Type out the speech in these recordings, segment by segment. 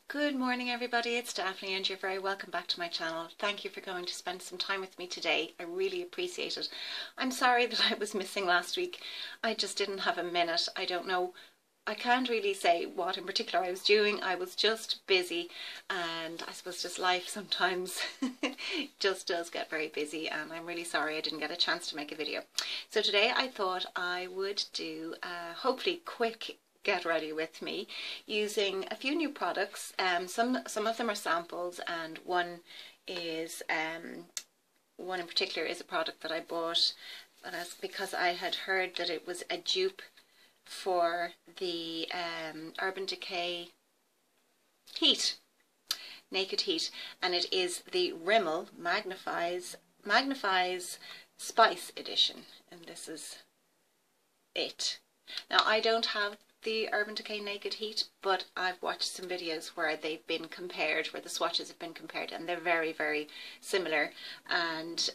Good morning everybody, it's Daphne and you're very welcome back to my channel. Thank you for going to spend some time with me today. I really appreciate it. I'm sorry that I was missing last week. I just didn't have a minute. I don't know. I can't really say what in particular I was doing. I was just busy, and I suppose just life sometimes just does get very busy, and I'm really sorry I didn't get a chance to make a video. So today I thought I would do a hopefully quick get ready with me using a few new products. Some of them are samples, and one is one in particular is a product that I bought because I had heard that it was a dupe for the Urban Decay Naked Heat, and it is the Rimmel Magnif'eyes Spice edition, and this is it. Now I don't have the Urban Decay Naked Heat, but I've watched some videos where they've been compared, where the swatches have been compared, and they're very, very similar, and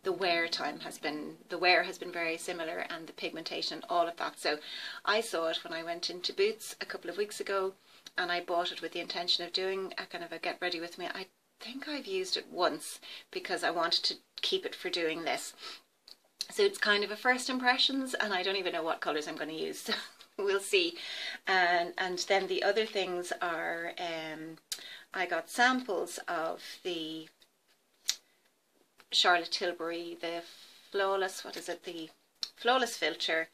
the wear has been very similar, and the pigmentation, all of that. So I saw it when I went into Boots a couple of weeks ago, and I bought it with the intention of doing a kind of a get ready with me. I think I've used it once because I wanted to keep it for doing this. So it's kind of a first impressions, and I don't even know what colours I'm going to use. So we'll see. And then the other things are, I got samples of the Charlotte Tilbury, the Flawless, the Flawless Filter,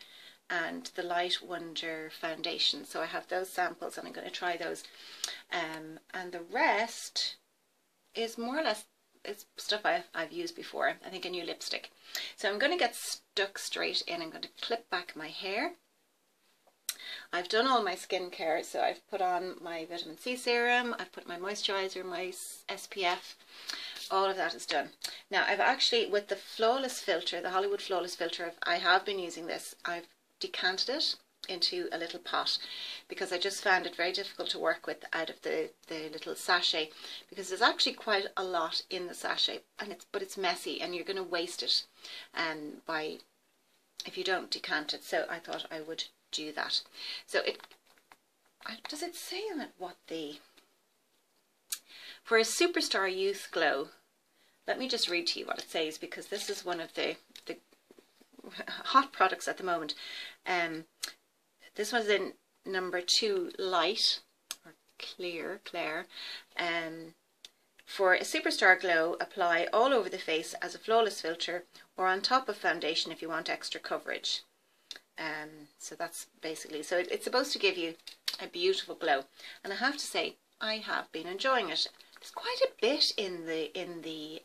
and the Light Wonder Foundation. So I have those samples, and I'm going to try those. And the rest is more or less it's stuff I've used before. I think a new lipstick. So I'm going to get stuck straight in. I'm going to clip back my hair. I've done all my skincare, so I've put on my vitamin C serum, I've put my moisturizer, my SPF, all of that is done. Now I've actually, with the Flawless Filter, the Hollywood Flawless Filter, I have been using this. I've decanted it into a little pot because I just found it very difficult to work with out of the little sachet, because there's actually quite a lot in the sachet, and but it's messy, and you're going to waste it if you don't decant it. So I thought I would do that. So does it say on it what for a Superstar Youth Glow? Let me just read to you what it says, because this is one of the hot products at the moment. This one's in number 2 light, or clear, for a Superstar Glow, apply all over the face as a flawless filter or on top of foundation if you want extra coverage. So that's basically, so it's supposed to give you a beautiful glow, and I have to say I have been enjoying it. There's quite a bit in the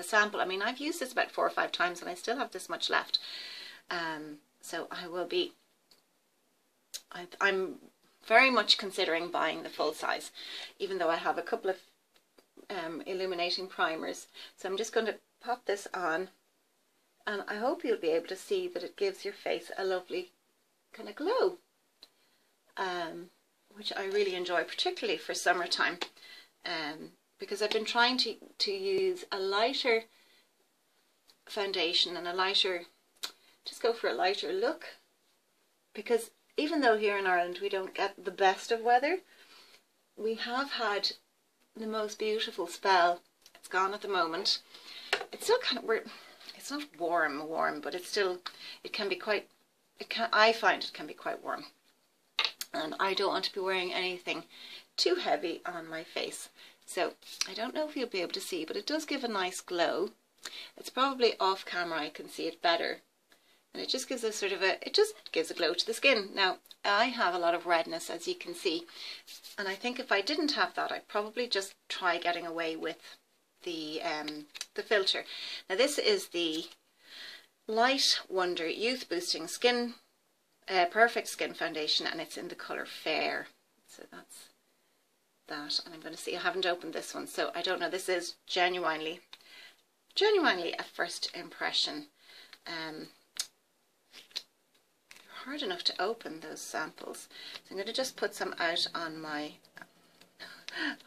sample. I mean, I've used this about 4 or 5 times, and I still have this much left. So I will be. I'm very much considering buying the full size, even though I have a couple of illuminating primers. So I'm just going to pop this on, and I hope you'll be able to see that it gives your face a lovely kind of glow, which I really enjoy, particularly for summertime, because I've been trying to use a lighter foundation and just go for a lighter look, because even though here in Ireland we don't get the best of weather, we have had the most beautiful spell. It's gone at the moment. It's still kind of, it's not warm, but it's still, it can be quite, I find it can be quite warm. And I don't want to be wearing anything too heavy on my face. So I don't know if you'll be able to see, but it does give a nice glow. It's probably off camera I can see it better. And it just gives a sort of it just gives a glow to the skin. Now, I have a lot of redness, as you can see, and I think if I didn't have that, I'd probably just try getting away with the filter. Now, this is the Light Wonder Youth Boosting Skin Perfect Skin Foundation, and it's in the colour Fair. So that's that. And I'm going to see, I haven't opened this one, so I don't know. This is genuinely a first impression. Hard enough to open those samples. So I'm going to just put some out on my,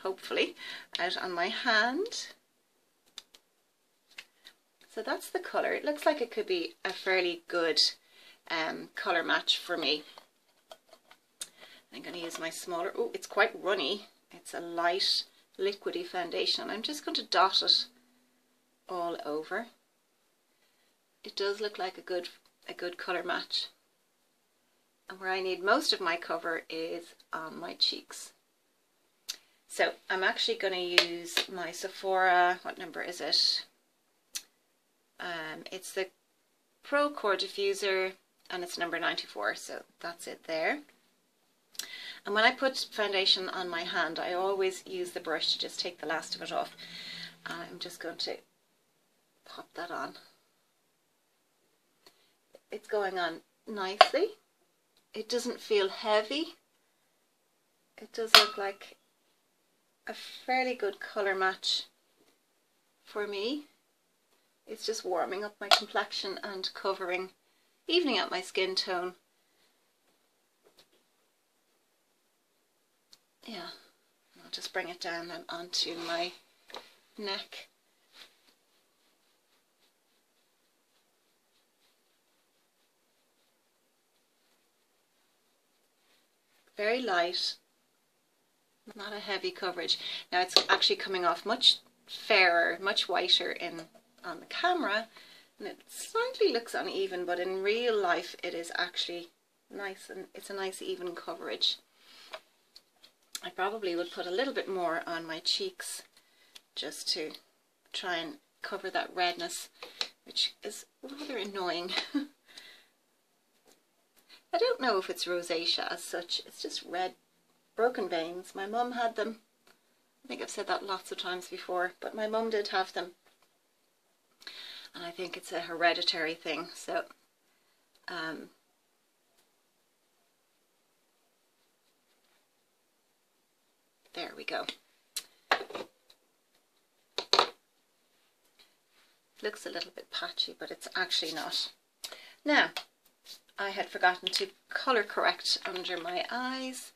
hopefully, out on my hand. So that's the colour. It looks like it could be a fairly good colour match for me. I'm going to use my smaller, oh, it's quite runny. It's a light, liquidy foundation. And I'm just going to dot it all over. It does look like a good colour match. And where I need most of my cover is on my cheeks. So I'm actually going to use my Sephora, what number is it? It's the Pro Core Diffuser and it's number 94, so that's it there. And when I put foundation on my hand, I always use the brush to just take the last of it off. I'm just going to pop that on. It's going on nicely. It doesn't feel heavy. It does look like a fairly good colour match for me. It's just warming up my complexion and covering, evening out my skin tone. Yeah, I'll just bring it down then onto my neck. Very light, not a heavy coverage. Now it's actually coming off much fairer, much whiter on the camera, and it slightly looks uneven, but in real life it is actually nice, and it's a nice even coverage. I probably would put a little bit more on my cheeks just to try and cover that redness, which is rather annoying. I don't know if it's rosacea as such, it's just red, broken veins. My mum had them. I think I've said that lots of times before, but my mum did have them. And I think it's a hereditary thing, so there we go. Looks a little bit patchy, but it's actually not. Now, I had forgotten to colour correct under my eyes,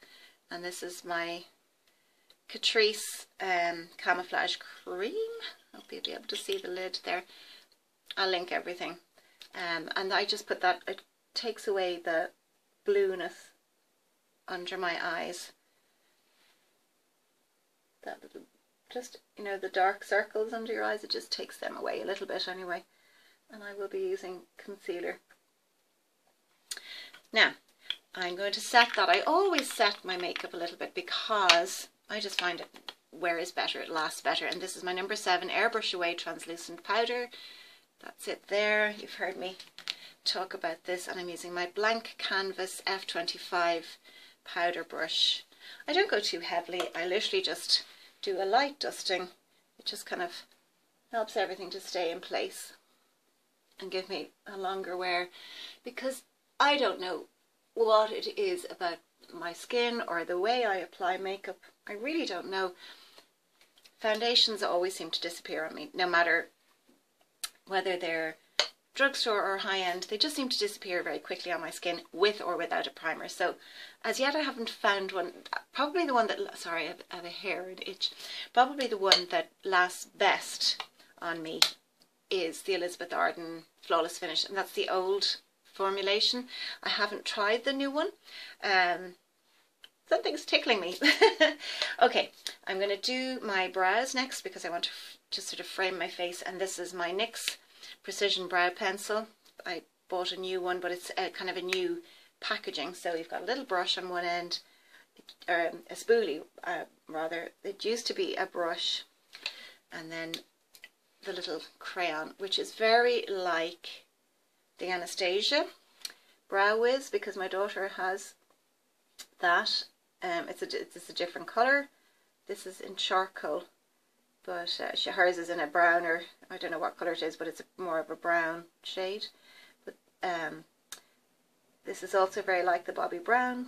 and this is my Catrice Camouflage Cream. I hope you'll be able to see the lid there. I'll link everything. And I just put that, it takes away the blueness under my eyes. That little, just, you know, the dark circles under your eyes, it just takes them away a little bit anyway. And I will be using concealer. Now, I'm going to set that. I always set my makeup a little bit because I just find it wears better, it lasts better. And this is my number 7 Airbrush Away Translucent Powder. That's it there. You've heard me talk about this, and I'm using my blank canvas F25 powder brush. I don't go too heavily. I literally just do a light dusting. It just kind of helps everything to stay in place and give me a longer wear, because I don't know what it is about my skin or the way I apply makeup. I really don't know. Foundations always seem to disappear on me, no matter whether they're drugstore or high-end. They just seem to disappear very quickly on my skin, with or without a primer. So as yet I haven't found one. Probably the one that, sorry, I have a hair and itch. Probably the one that lasts best on me is the Elizabeth Arden Flawless Finish, and that's the old formulation. I haven't tried the new one. Something's tickling me. Okay, I'm going to do my brows next because I want to just sort of frame my face, and this is my NYX Precision Brow Pencil. I bought a new one, but it's kind of a new packaging. So you've got a little brush on one end, or a spoolie rather. It used to be a brush, and then the little crayon, which is very like the Anastasia Brow Wiz, because my daughter has that. It's a different colour. This is in charcoal, but hers is in a brown, or I don't know what colour it is, but it's more of a brown shade. But this is also very like the Bobbi Brown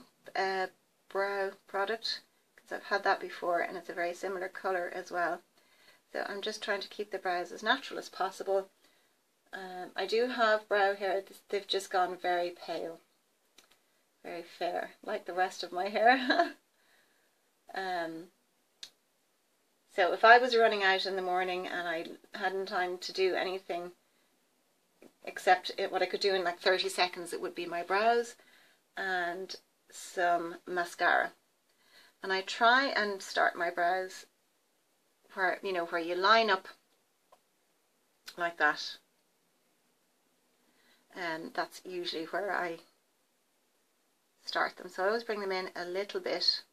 brow product, because I've had that before, and it's a very similar colour as well. So I'm just trying to keep the brows as natural as possible. I do have brow hair. They've just gone very pale, very fair, like the rest of my hair. So if I was running out in the morning and I hadn't time to do anything except what I could do in like 30 seconds, it would be my brows. And some mascara. And I try and start my brows where, you know, where you line up like that. And that's usually where I start them. So I always bring them in a little bit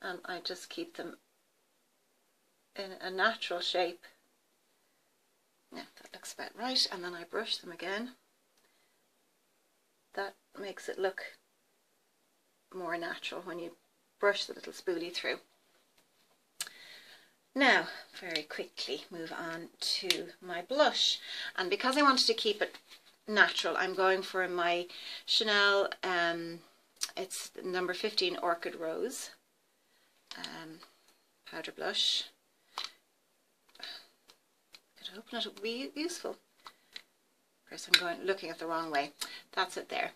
and I just keep them in a natural shape. Yeah, that looks about right. And then I brush them again. That makes it look more natural when you brush the little spoolie through. Now, very quickly move on to my blush. And because I wanted to keep it natural, I'm going for my Chanel, it's number 15 Orchid Rose powder blush. I could open it, it would be useful. Of course, I'm looking at the wrong way. That's it there.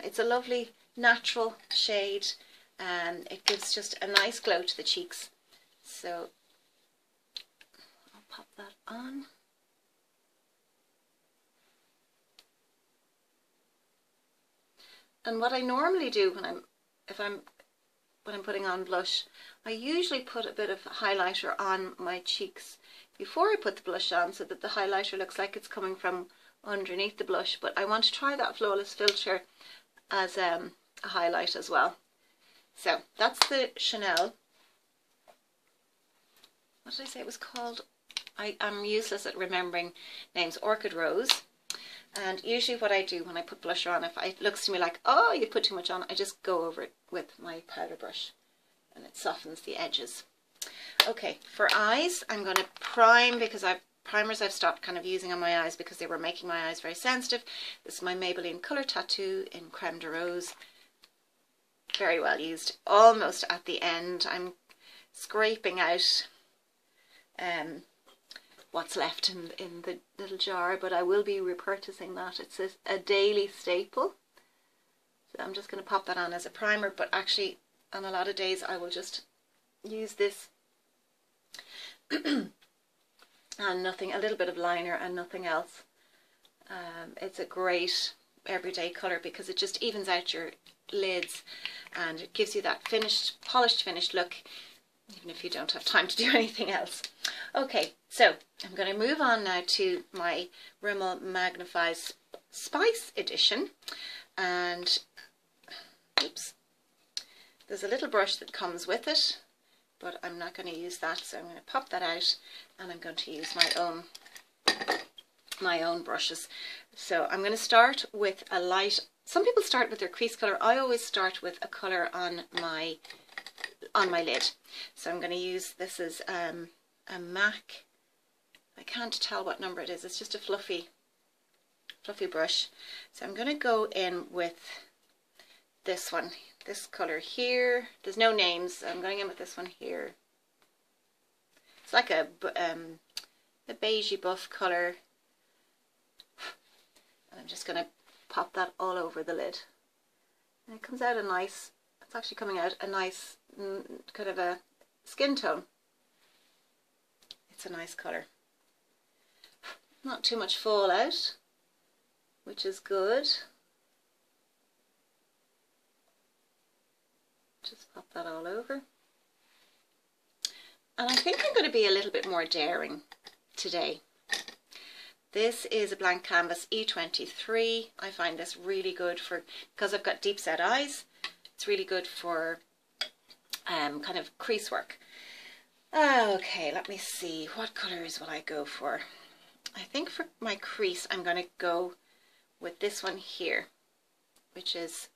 It's a lovely natural shade and it gives just a nice glow to the cheeks. So I'll pop that on. And what I normally do when I'm putting on blush, I usually put a bit of highlighter on my cheeks before I put the blush on so that the highlighter looks like it's coming from underneath the blush. But I want to try that Flawless Filter as a highlight as well. So that's the Chanel. What did I say it was called? I'm useless at remembering names. Orchid Rose. And usually what I do when I put blusher on, if it looks to me like, oh, you put too much on, I just go over it with my powder brush and it softens the edges. Okay, for eyes, I'm going to prime because primers I've stopped kind of using on my eyes because they were making my eyes very sensitive. This is my Maybelline Colour Tattoo in Creme de Rose. Very well used. Almost at the end. I'm scraping out what's left in the little jar, but I will be repurchasing that. It's a daily staple. So I'm just going to pop that on as a primer, but actually on a lot of days I will just use this and nothing, a little bit of liner and nothing else. It's a great everyday colour because it just evens out your lids and it gives you that finished, polished, finished look, even if you don't have time to do anything else. Okay, so I'm going to move on now to my Rimmel Magnif'eyes Spice edition, and oops, there's a little brush that comes with it, but I'm not going to use that, so I'm going to pop that out and I'm going to use my own brushes. So I'm going to start with a light. Some people start with their crease colour. I always start with a colour on my lid. So I'm going to use, this is a MAC, I can't tell what number it is, it's just a fluffy brush. So I'm going to go in with this one, this colour here. There's no names, so I'm going in with this one here. It's like a beigey buff colour. And I'm just going to pop that all over the lid. And it comes out a nice, it's actually coming out a nice kind of a skin tone. It's a nice colour. Not too much fallout, which is good. Just pop that all over. And I think I'm going to be a little bit more daring today. This is a blank canvas E23. I find this really good for, because I've got deep set eyes, it's really good for kind of crease work. Okay, let me see, what colours will I go for? I think for my crease I'm going to go with this one here, which is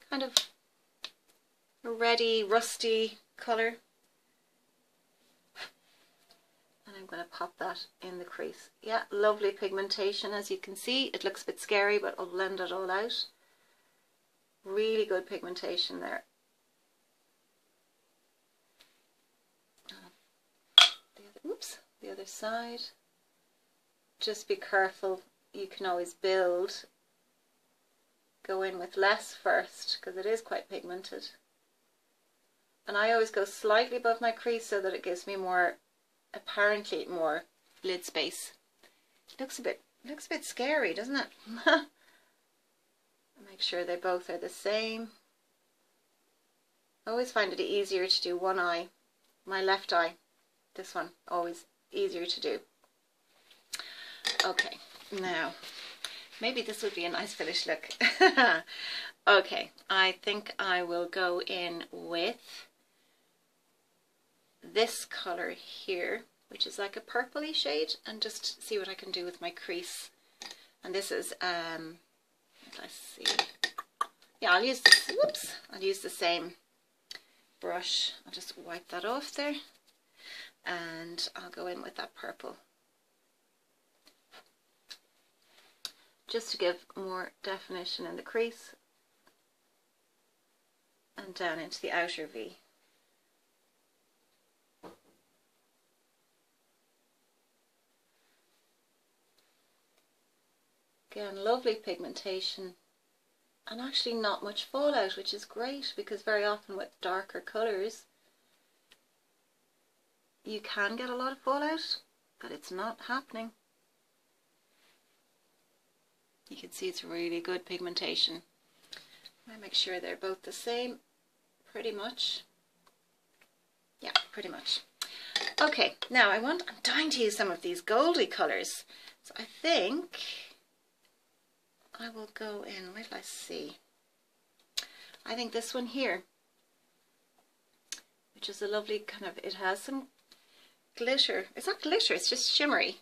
kind of a reddy, rusty colour. And I'm going to pop that in the crease. Yeah, lovely pigmentation, as you can see. It looks a bit scary, but I'll blend it all out. Really good pigmentation there. The other side. Just be careful, you can always build. Go in with less first, because it is quite pigmented. And I always go slightly above my crease so that it gives me more, apparently more lid space. It looks a bit scary, doesn't it? Am I Make sure they both are the same. I always find it easier to do one eye, my left eye. This one, always easier to do. Okay, now, maybe this would be a nice finished look. Okay, I think I will go in with this colour here, which is like a purpley shade, and just see what I can do with my crease. And this is, let's see, yeah, I'll use this, whoops, I'll use the same brush. I'll just wipe that off there, and I'll go in with that purple, just to give more definition in the crease, and down into the outer V. Again, lovely pigmentation, and actually not much fallout, which is great, because very often with darker colours you can get a lot of fallout, but it's not happening. You can see it's really good pigmentation. I make sure they're both the same, pretty much. Yeah, pretty much. Okay, now I'm dying to use some of these goldy colours, so I think I will go in, wait till I see. I think this one here, which is a lovely kind of, it has some glitter. It's not glitter, it's just shimmery.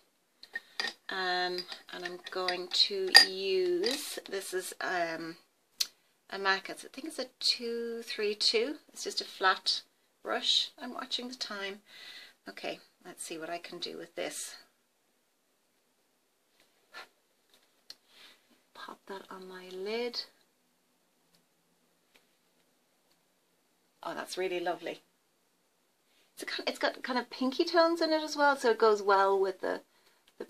And I'm going to use, this is a MAC, I think it's a 232. It's just a flat brush. I'm watching the time. Okay, let's see what I can do with this. Pop that on my lid. Oh, that's really lovely. It's got kind of pinky tones in it as well, so it goes well with the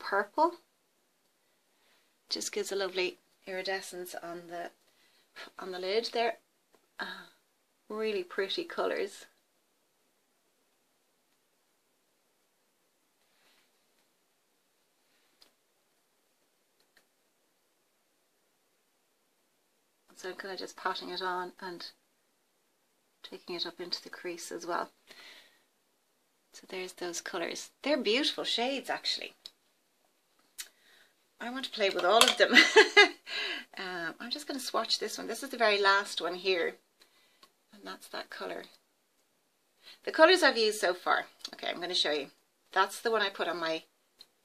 purple. Just gives a lovely iridescence on the lid there. Really pretty colours. So I'm kind of just patting it on and taking it up into the crease as well. So there's those colours. They're beautiful shades, actually. I want to play with all of them. I'm just going to swatch this one. This is the very last one here, and that's that colour. The colours I've used so far. Okay, I'm going to show you. That's the one I put on my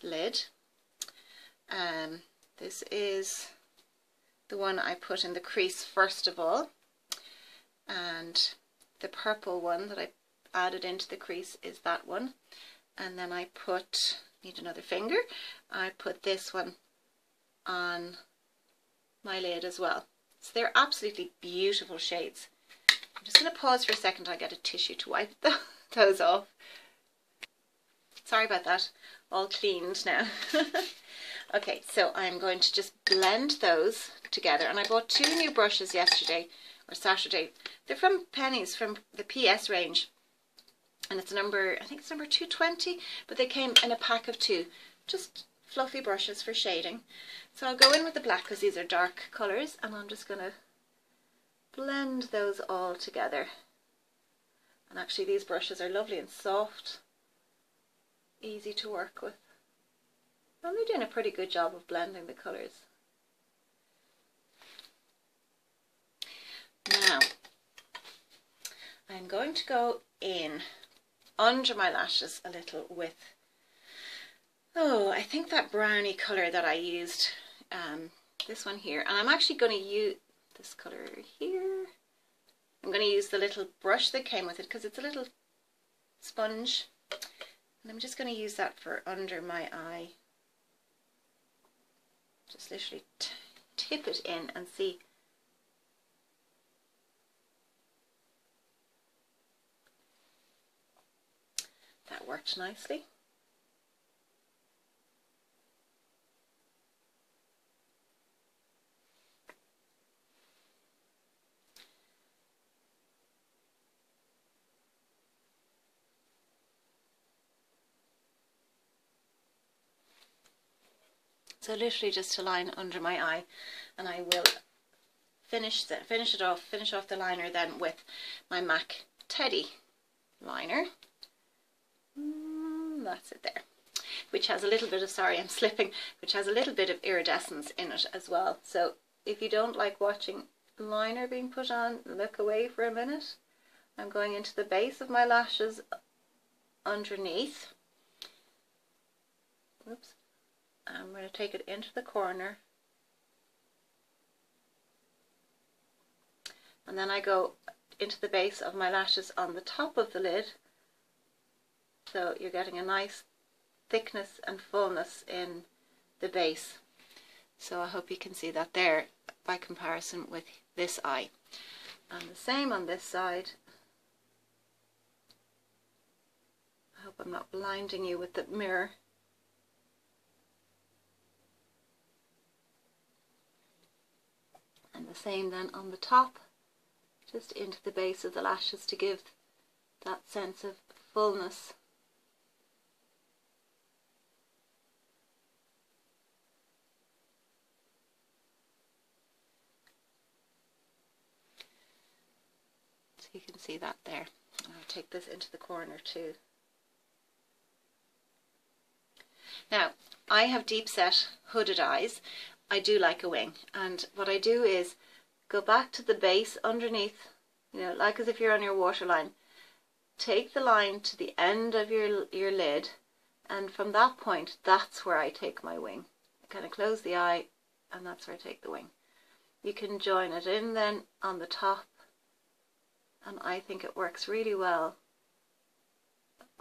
lid. This is the one I put in the crease first of all, and the purple one that I added into the crease is that one, and then I put, need another finger, I put this one on my lid as well. So they're absolutely beautiful shades. I'm just going to pause for a second. I'll get a tissue to wipe those off. Sorry about that, all cleaned now. Okay, so I'm going to just blend those together, and I bought 2 new brushes yesterday or Saturday. They're from Penny's, from the PS range, and it's number, I think it's number 220, but they came in a pack of 2, just fluffy brushes for shading. So I'll go in with the black because these are dark colours, and I'm just going to blend those all together. And actually these brushes are lovely and soft, easy to work with. And they're doing a pretty good job of blending the colours. Now, I'm going to go in under my lashes a little with, I think that brownie colour that I used, this one here. And I'm actually going to use this colour here. I'm going to use the little brush that came with it because it's a little sponge. And I'm just going to use that for under my eye. Just literally tip it in and see. That worked nicely. So literally just a line under my eye, and I will finish off the liner then with my MAC Teddy liner. That's it there. Which has a little bit of, sorry I'm slipping, which has a little bit of iridescence in it as well. So if you don't like watching liner being put on, look away for a minute. I'm going into the base of my lashes underneath. Oops. I'm going to take it into the corner. And then I go into the base of my lashes on the top of the lid. So you're getting a nice thickness and fullness in the base. So I hope you can see that there by comparison with this eye. And the same on this side. I hope I'm not blinding you with the mirror. And the same then on the top, just into the base of the lashes to give that sense of fullness. So you can see that there. And I'll take this into the corner too. Now, I have deep set hooded eyes. I do like a wing, and what I do is go back to the base underneath, you know, like as if you're on your waterline. Take the line to the end of your lid, and from that point, that's where I take my wing. I kind of close the eye, and that's where I take the wing. You can join it in then on the top, and I think it works really well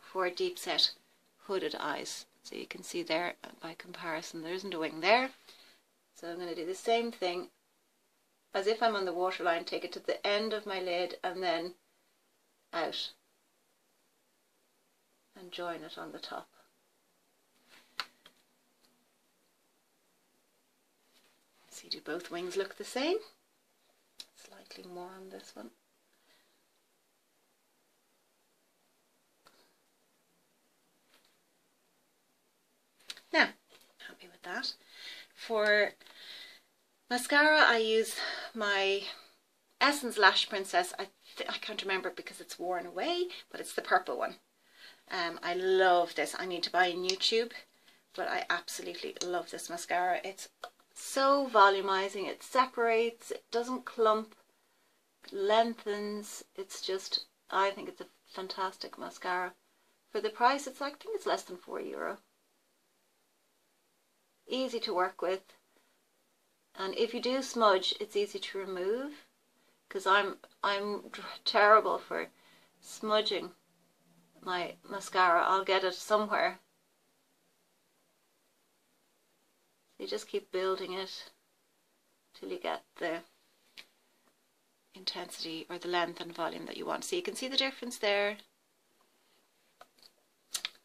for deep set hooded eyes. So you can see there by comparison there isn't a wing there. So I'm going to do the same thing as if I'm on the waterline, take it to the end of my lid and then out and join it on the top. See, do both wings look the same? Slightly more on this one. Now, happy with that. For mascara, I use my Essence Lash Princess. I can't remember it because it's worn away, but it's the purple one. I love this. I need to buy a new tube, but I absolutely love this mascara. It's so volumizing. It separates. It doesn't clump. It lengthens. It's just, I think it's a fantastic mascara. For the price, it's like, I think it's less than €4. Easy to work with, and if you do smudge, it's easy to remove, because I'm terrible for smudging my mascara. I'll get it somewhere. You just keep building it till you get the intensity or the length and volume that you want. So you can see the difference there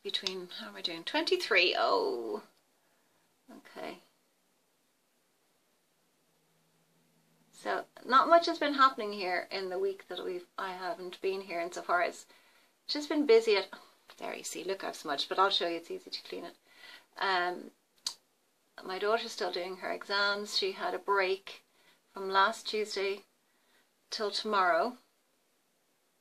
between, how am I doing, 23, oh, okay. So not much has been happening here in the week that I haven't been here, insofar as just been busy at, there you see, look I've smudged, but I'll show you, it's easy to clean it. My daughter's still doing her exams. She had a break from last Tuesday till tomorrow.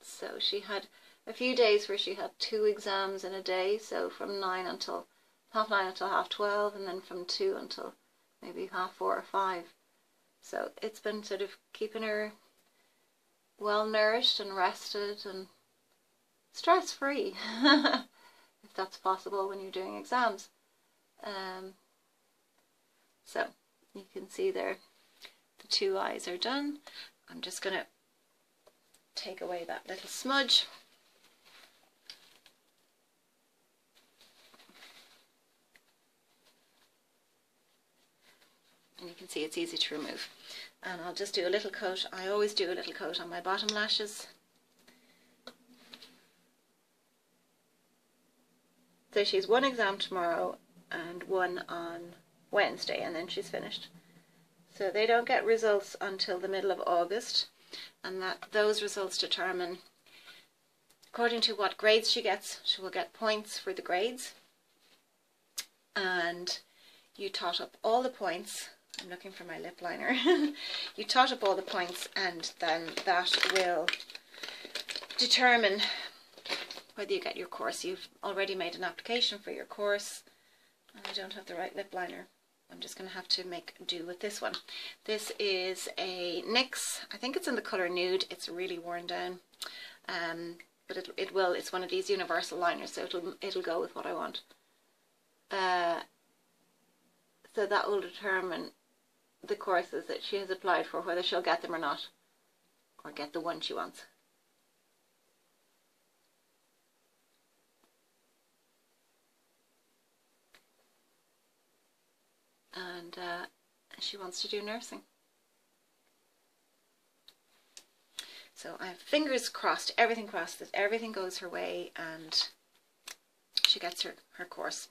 So she had a few days where she had 2 exams in a day, so from half9 until 12:30, and then from 2 until maybe 4:30 or 5. So it's been sort of keeping her well nourished and rested and stress free, if that's possible when you're doing exams. So you can see there the 2 eyes are done. I'm just going to take away that little smudge. And you can see it's easy to remove. And I'll just do a little coat. I always do a little coat on my bottom lashes. So she has 1 exam tomorrow and 1 on Wednesday, and then she's finished. So they don't get results until the middle of August, and those results determine, according to what grades she gets, she will get points for the grades, and you tot up all the points I'm looking for my lip liner. You tot up all the points, and then that will determine whether you get your course. You've already made an application for your course, and I don't have the right lip liner. I'm just going to have to make do with this one. This is a NYX. I think it's in the colour Nude. It's really worn down, but it's one of these universal liners, so it'll go with what I want. So that will determine the courses that she has applied for, whether she'll get them or not, or get the one she wants. And she wants to do nursing. So I have fingers crossed, everything crossed, that everything goes her way and she gets her course.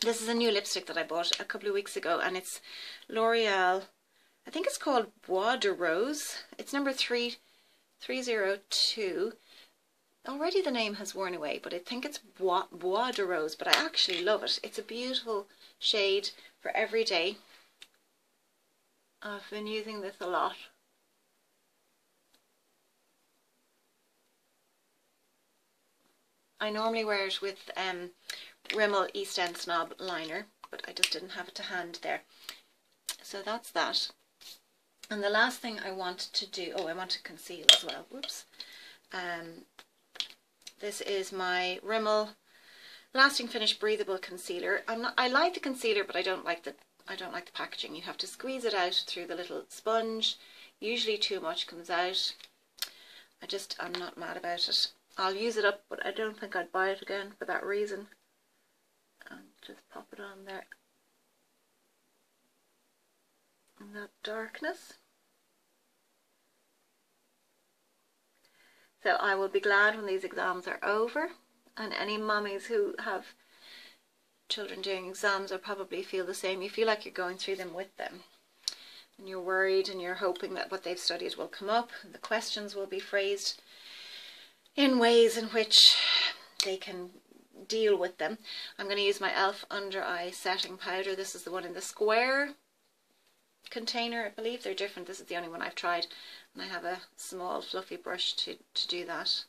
This is a new lipstick that I bought a couple of weeks ago, and it's L'Oreal, I think it's called Bois de Rose. It's number 302. Already the name has worn away, but I think it's Bois de Rose, but I actually love it. It's a beautiful shade for every day. I've been using this a lot. I normally wear it with Rimmel East End Snob liner, but I just didn't have it to hand there. So that's that. And the last thing I want to do, I want to conceal as well. Whoops. This is my Rimmel Lasting Finish Breathable Concealer. I like the concealer, but I don't like the packaging. You have to squeeze it out through the little sponge. Usually too much comes out. I'm not mad about it. I'll use it up, but I don't think I'd buy it again for that reason. And just pop it on there in that darkness. So I will be glad when these exams are over, and any mummies who have children doing exams will probably feel the same. You feel like you're going through them with them, and you're worried and you're hoping that what they've studied will come up, and the questions will be phrased in ways in which they can deal with them. I'm going to use my e.l.f. Under Eye Setting Powder. This is the one in the square container, I believe. They're different. This is the only one I've tried, and I have a small fluffy brush to do that.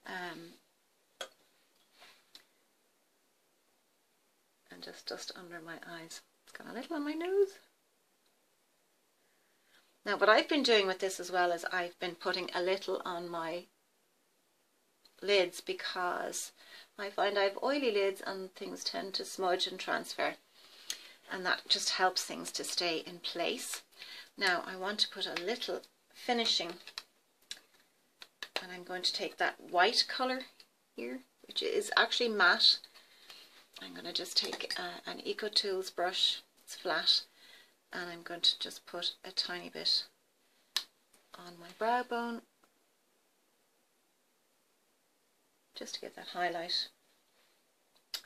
And just dust under my eyes. It's got a little on my nose. Now what I've been doing with this as well is I've been putting a little on my lids, because I find I have oily lids and things tend to smudge and transfer, and that just helps things to stay in place. Now I want to put a little finishing, and I'm going to take that white colour here, which is actually matte. I'm going to just take an Eco Tools brush, it's flat, and I'm going to just put a tiny bit on my brow bone, just to get that highlight.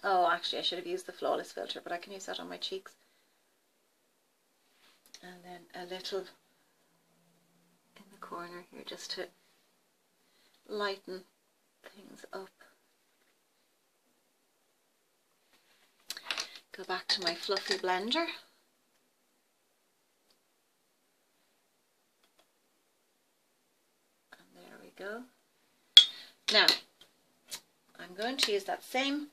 Oh, actually I should have used the Flawless filter, but I can use that on my cheeks. And then a little in the corner here, just to lighten things up. Go back to my fluffy blender. And there we go. Now, I'm going to use that same,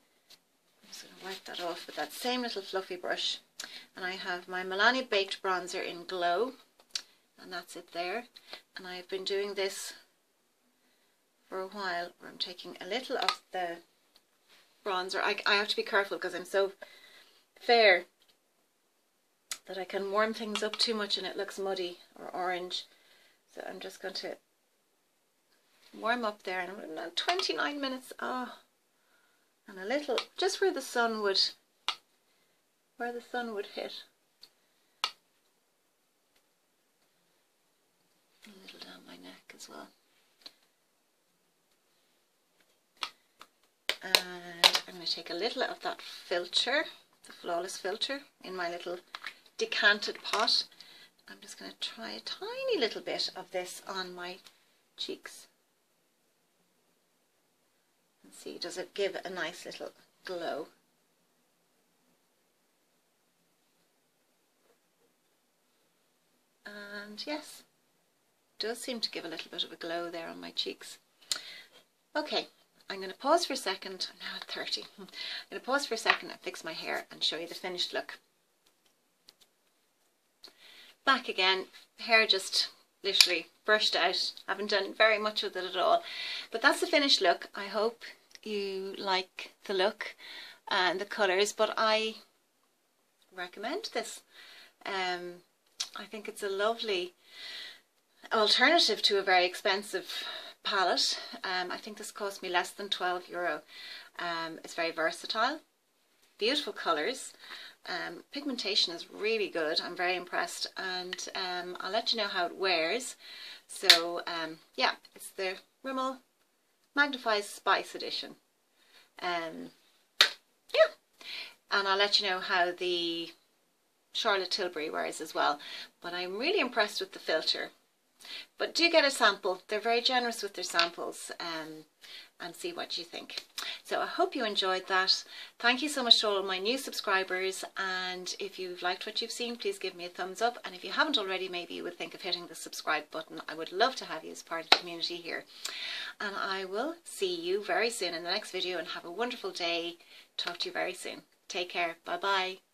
I'm just going to wipe that off with that same little fluffy brush. And I have my Milani Baked Bronzer in Glow, and that's it there. And I've been doing this for a while, where I'm taking a little of the bronzer. I have to be careful because I'm so fair that I can warm things up too much and it looks muddy or orange. So I'm just going to warm up there, and I'm at 29 minutes. And a little, just where the sun would hit. A little down my neck as well. And I'm going to take a little of that filter, the Flawless filter, in my little decanted pot. I'm just going to try a tiny little bit of this on my cheeks. And see, does it give a nice little glow? and yes, does seem to give a little bit of a glow there on my cheeks. Okay, I'm going to pause for a second. I'm now at 30. I'm going to pause for a second and fix my hair and show you the finished look. Back again, hair just literally brushed out. Haven't done very much with it at all. But that's the finished look. I hope you like the look and the colours, but I recommend this. I think it's a lovely alternative to a very expensive palette. I think this cost me less than €12. It's very versatile, beautiful colours. Pigmentation is really good. I'm very impressed, and I'll let you know how it wears. So yeah, it's the Rimmel Magnif'eyes Spice edition. Yeah, and I'll let you know how the Charlotte Tilbury wears as well. But I'm really impressed with the filter. But do get a sample. They're very generous with their samples, and see what you think. So I hope you enjoyed that. Thank you so much to all of my new subscribers, and if you've liked what you've seen, please give me a thumbs up, and if you haven't already, maybe you would think of hitting the subscribe button. I would love to have you as part of the community here, and I will see you very soon in the next video, and have a wonderful day. Talk to you very soon. Take care. Bye bye.